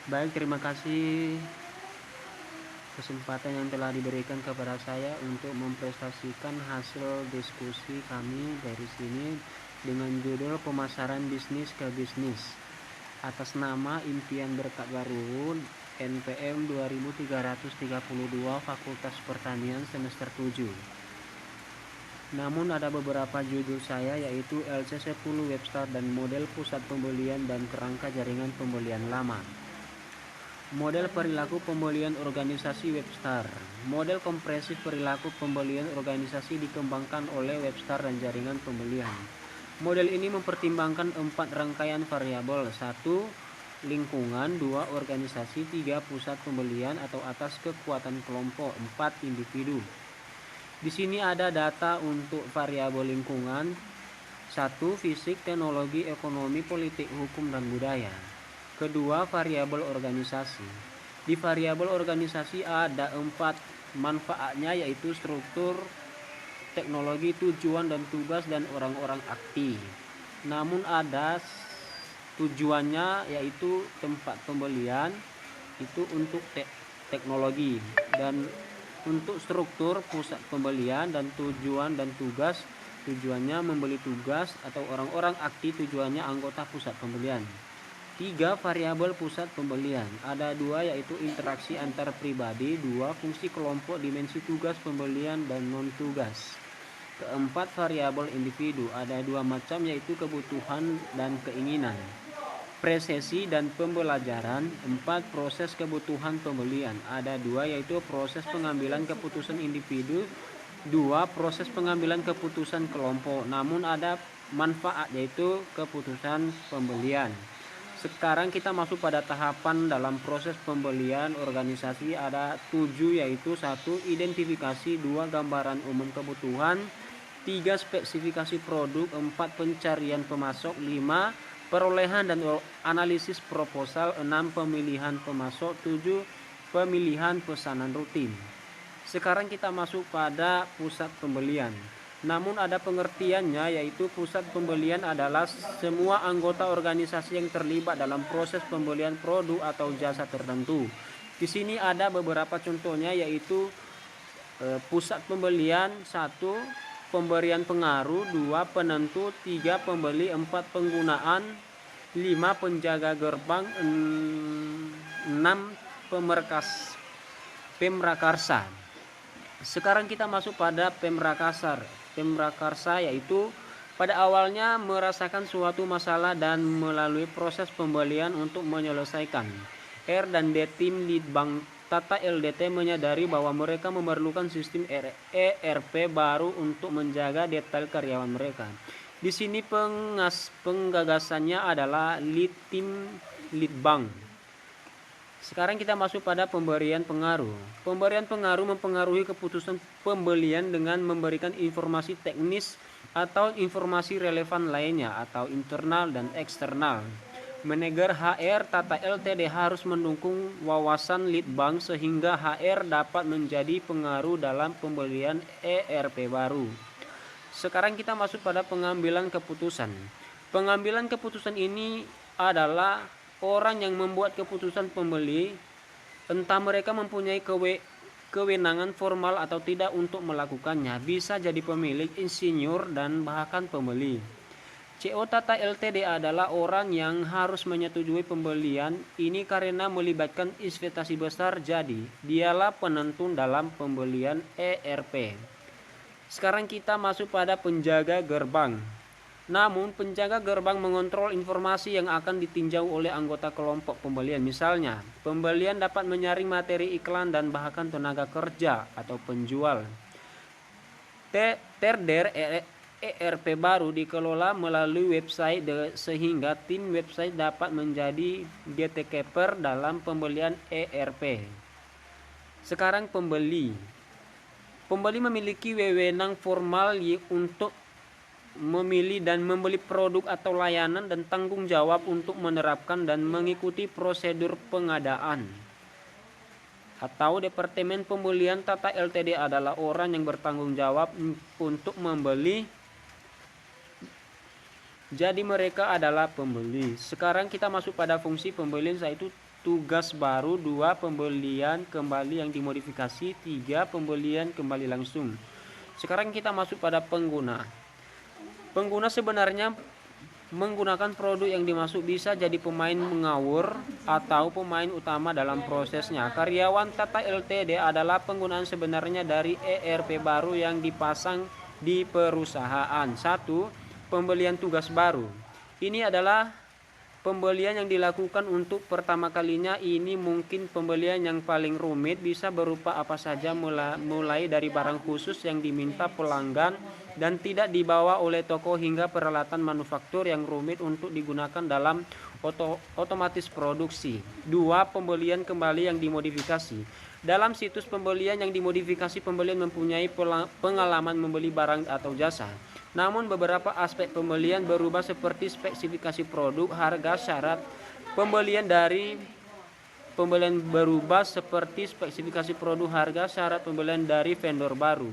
Baik, terima kasih kesempatan yang telah diberikan kepada saya untuk mempresentasikan hasil diskusi kami dari sini dengan judul pemasaran bisnis ke bisnis atas nama Impian Berkat Baru NPM 2332 Fakultas Pertanian semester 7. Namun ada beberapa judul saya yaitu LC10 Webstar dan model pusat pembelian dan kerangka jaringan pembelian lama. Model perilaku pembelian organisasi Webstar. Model kompresif perilaku pembelian organisasi dikembangkan oleh Webstar dan jaringan pembelian. Model ini mempertimbangkan 4 rangkaian variabel. 1. Lingkungan. 2. Organisasi. 3. Pusat pembelian atau atas kekuatan kelompok. 4. Individu. Di sini ada data untuk variabel lingkungan. 1. Fisik, teknologi, ekonomi, politik, hukum, dan budaya. Kedua, variabel organisasi. Di variabel organisasi ada 4 manfaatnya, yaitu struktur, teknologi, tujuan dan tugas, dan orang-orang aktif. Namun ada tujuannya yaitu tempat pembelian itu untuk teknologi, dan untuk struktur pusat pembelian dan tujuan dan tugas tujuannya membeli tugas atau orang-orang aktif tujuannya anggota pusat pembelian. 3. Variabel pusat pembelian. Ada 2 yaitu interaksi antar pribadi, 2 fungsi kelompok, dimensi tugas pembelian dan non tugas. Keempat, variabel individu. Ada 2 macam yaitu kebutuhan dan keinginan. Presesi dan pembelajaran. 4. Proses kebutuhan pembelian. Ada 2 yaitu proses pengambilan keputusan individu, 2 proses pengambilan keputusan kelompok. Namun ada manfaat yaitu keputusan pembelian. Sekarang kita masuk pada tahapan dalam proses pembelian organisasi. Ada 7 yaitu 1. Identifikasi, 2. Gambaran umum kebutuhan, 3. Spesifikasi produk, 4. Pencarian pemasok, 5. Perolehan dan analisis proposal, 6. Pemilihan pemasok, 7. Pemilihan pesanan rutin. Sekarang kita masuk pada pusat pembelian. Namun ada pengertiannya, yaitu pusat pembelian adalah semua anggota organisasi yang terlibat dalam proses pembelian produk atau jasa tertentu. Di sini ada beberapa contohnya, yaitu pusat pembelian. 1. Pemberian pengaruh, 2. Penentu, 3. Pembeli, 4. Penggunaan, 5. Penjaga gerbang, 6. Pemrakarsa. Sekarang kita masuk pada Pemrakarsa yaitu pada awalnya merasakan suatu masalah dan melalui proses pembelian untuk menyelesaikan. R dan D tim lead bank Tata LDT menyadari bahwa mereka memerlukan sistem ERP baru untuk menjaga detail karyawan mereka. Di sini penggagasannya adalah lead bank. Sekarang kita masuk pada pemberian pengaruh. Pemberian pengaruh mempengaruhi keputusan pembelian dengan memberikan informasi teknis atau informasi relevan lainnya atau internal dan eksternal. Manajer HR Tata Ltd harus mendukung wawasan lead bank sehingga HR dapat menjadi pengaruh dalam pembelian ERP baru. Sekarang kita masuk pada pengambilan keputusan. Pengambilan keputusan ini adalah orang yang membuat keputusan pembeli, entah mereka mempunyai kewenangan formal atau tidak untuk melakukannya, bisa jadi pemilik, insinyur, dan bahkan pembeli. CO Tata Ltd adalah orang yang harus menyetujui pembelian ini karena melibatkan investasi besar, jadi dialah penentu dalam pembelian ERP. Sekarang kita masuk pada penjaga gerbang. Namun penjaga gerbang mengontrol informasi yang akan ditinjau oleh anggota kelompok pembelian. Misalnya, pembelian dapat menyaring materi iklan dan bahkan tenaga kerja atau penjual. Terder ERP baru dikelola melalui website sehingga tim website dapat menjadi gatekeeper dalam pembelian ERP. Sekarang pembeli. Pembeli memiliki wewenang formal untuk memilih dan membeli produk atau layanan dan tanggung jawab untuk menerapkan dan mengikuti prosedur pengadaan. Atau Departemen Pembelian Tata Ltd adalah orang yang bertanggung jawab untuk membeli. Jadi mereka adalah pembeli. Sekarang kita masuk pada fungsi pembelian, yaitu tugas baru. 2. Pembelian kembali yang dimodifikasi. 3. Pembelian kembali langsung. Sekarang kita masuk pada pengguna. Pengguna sebenarnya menggunakan produk yang dimaksud bisa jadi pemain mengawur atau pemain utama dalam prosesnya. Karyawan Tata Ltd adalah penggunaan sebenarnya dari ERP baru yang dipasang di perusahaan. 1. Pembelian tugas baru. Ini adalah pembelian yang dilakukan untuk pertama kalinya. Ini mungkin pembelian yang paling rumit, bisa berupa apa saja mulai dari barang khusus yang diminta pelanggan dan tidak dibawa oleh toko hingga peralatan manufaktur yang rumit untuk digunakan dalam otomatis produksi. 2. Pembelian kembali yang dimodifikasi. Dalam situs pembelian yang dimodifikasi, pembelian mempunyai pengalaman membeli barang atau jasa. Namun beberapa aspek pembelian berubah seperti spesifikasi produk, harga, syarat pembelian berubah seperti spesifikasi produk, harga, syarat pembelian dari vendor baru.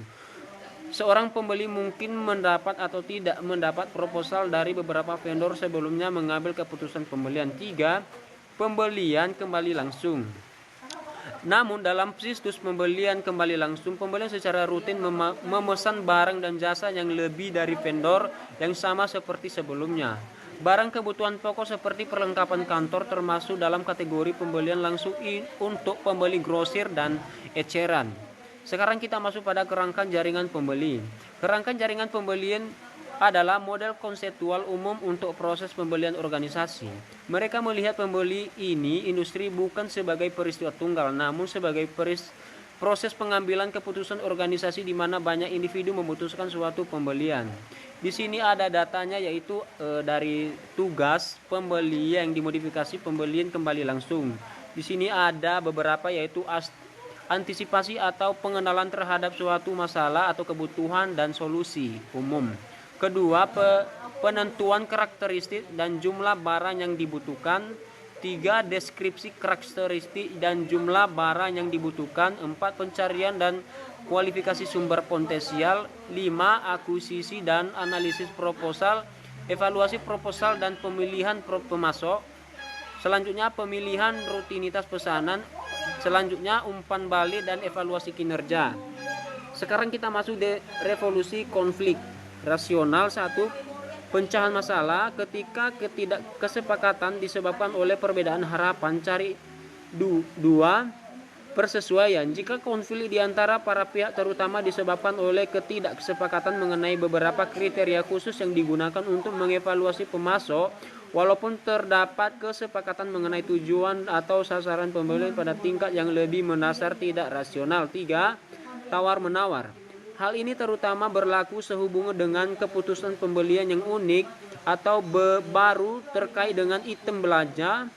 Seorang pembeli mungkin mendapat atau tidak mendapat proposal dari beberapa vendor sebelumnya mengambil keputusan pembelian. 3. Pembelian kembali langsung. Namun dalam situs pembelian kembali langsung, pembelian secara rutin memesan barang dan jasa yang lebih dari vendor yang sama seperti sebelumnya. Barang kebutuhan pokok seperti perlengkapan kantor termasuk dalam kategori pembelian langsung untuk pembeli grosir dan eceran. Sekarang kita masuk pada kerangka jaringan pembeli. Kerangka jaringan pembelian adalah model konseptual umum untuk proses pembelian organisasi. Mereka melihat pembeli ini industri bukan sebagai peristiwa tunggal, namun sebagai proses pengambilan keputusan organisasi di mana banyak individu memutuskan suatu pembelian. Di sini ada datanya, yaitu dari tugas, pembeli yang dimodifikasi, pembelian kembali langsung. Di sini ada beberapa, yaitu antisipasi atau pengenalan terhadap suatu masalah atau kebutuhan dan solusi umum. Kedua, penentuan karakteristik dan jumlah barang yang dibutuhkan. 3. Deskripsi karakteristik dan jumlah barang yang dibutuhkan. 4. Pencarian dan kualifikasi sumber potensial. 5. Akuisisi dan analisis proposal, evaluasi proposal dan pemilihan pemasok. Selanjutnya pemilihan rutinitas pesanan. Selanjutnya umpan balik dan evaluasi kinerja. Sekarang kita masuk di revolusi konflik rasional. 1. Pecahan masalah ketika ketidakkesepakatan disebabkan oleh perbedaan harapan. Cari 2. Persesuaian. Jika konflik di antara para pihak terutama disebabkan oleh ketidakkesepakatan mengenai beberapa kriteria khusus yang digunakan untuk mengevaluasi pemasok, walaupun terdapat kesepakatan mengenai tujuan atau sasaran pembelian pada tingkat yang lebih mendasar, tidak rasional. 3. Tawar-menawar. Hal ini terutama berlaku sehubungan dengan keputusan pembelian yang unik atau baru terkait dengan item belanja.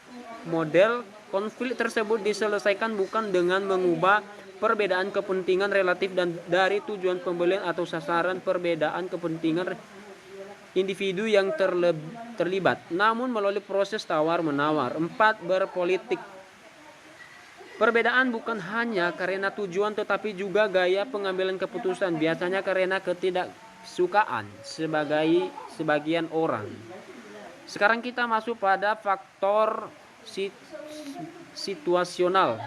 Model konflik tersebut diselesaikan bukan dengan mengubah perbedaan kepentingan relatif dan dari tujuan pembelian atau sasaran perbedaan kepentingan individu yang terlibat, namun melalui proses tawar-menawar. 4. Berpolitik. Perbedaan bukan hanya karena tujuan tetapi juga gaya pengambilan keputusan, biasanya karena ketidaksukaan sebagian orang. Sekarang kita masuk pada faktor situasional.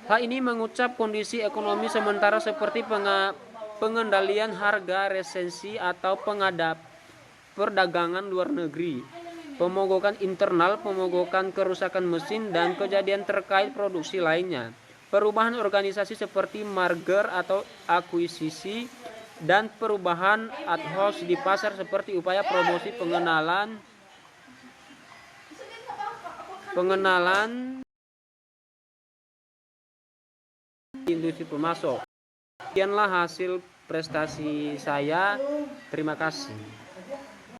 Hal ini mengucap kondisi ekonomi sementara seperti pengendalian harga, resesi atau perdagangan luar negeri, pemogokan internal, pemogokan kerusakan mesin, dan kejadian terkait produksi lainnya. Perubahan organisasi seperti merger atau akuisisi, dan perubahan ad hoc di pasar seperti upaya promosi pengenalan industri pemasok. Sekianlah hasil prestasi saya. Terima kasih.